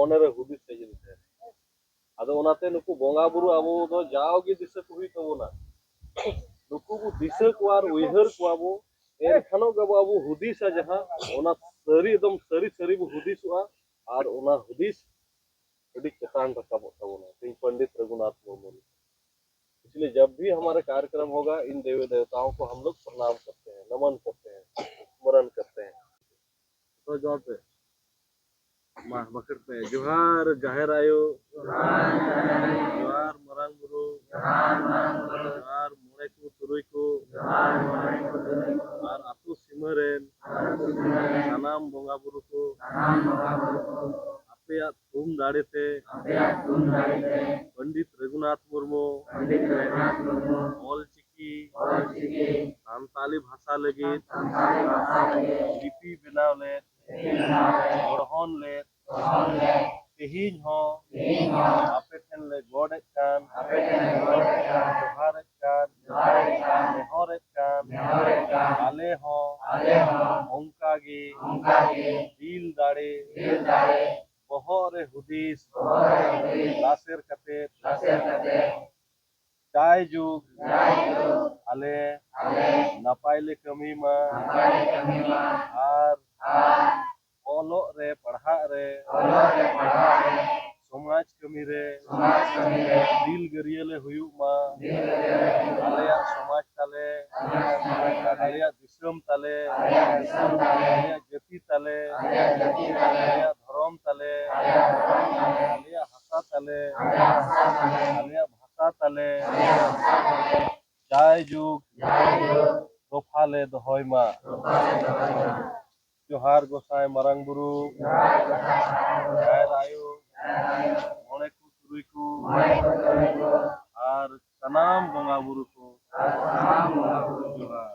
ᱢᱚᱱᱮᱨᱮ ᱦᱩᱫᱤᱥ ᱦᱮᱡ ᱮᱱ ᱛᱟᱭᱟ ᱟᱫᱚ ᱚᱱᱟᱛᱮ ᱱᱩᱠᱩ ᱵᱚᱸᱜᱟ ᱵᱩᱨᱩ ᱟᱵᱚ ᱫᱚ ᱡᱟᱣᱜᱮ ᱫᱤᱥᱟᱹ ᱠᱚ ᱦᱩᱭᱩᱜ ᱛᱟᱵᱚᱱᱟ ᱱᱩᱠᱩ ᱵᱚ ᱫᱤᱥᱟᱹ ᱠᱚᱣᱟ ᱟᱨ ᱩᱭᱦᱟᱹᱨ ᱠᱚᱣᱟ ᱵᱚ ᱮᱱᱠᱷᱟᱱᱚᱜ ᱜᱮ ᱟᱵᱚ ᱦᱩᱫᱤᱥᱟ ᱡᱟᱦᱟᱸ ᱚᱱᱟ सारी एकदम सारी सारी वो हुदिसुआ और उना हुदिस अभी चट्टान रखाबों तबोना तो पंडित रघुनाथ मुर्मू इसलिए जब भी हमारे कार्यक्रम होगा इन देवी देवताओं को हम लोग प्रणाम करते हैं नमन करते हैं स्मरण करते हैं तो जवाब पे माह मकर पे जोहार जाहिर आयो जोहार मरांग गुरु जोहार मोड़े को तुरुई को और आतु सिमरेन सानाम बोंगा बुरु को आपे थूम दाड़े थे पंडित रघुनाथ मुर्मू ऑल चिकी सांताली भाषा लगी लिपि बनाव ले गढ़हन ले तेहिन हो आपे ठन ले गोड़े कान जोहार कान नेहर कान आले हो ओंकागी दिल दाड़े बहरे हुदिस लासेर कते जाय जुग आले नापायले कमी मा आर ओलो रे पढ़ा रे समाज कमी रे दिल गरियले हुयु मा आलेया समाज ताले आलेया दिसम ताले आलेया जाति ताले आलेया धर्म ताले आलेया भाषा ताले आलेया भाषा ताले जाय जुग रोफाले दहय मा जोहार गोसाई मरंग बुरु जाहिर आयो मोड़े को तुरुई को और सनाम बोंगा बुरु को जोहार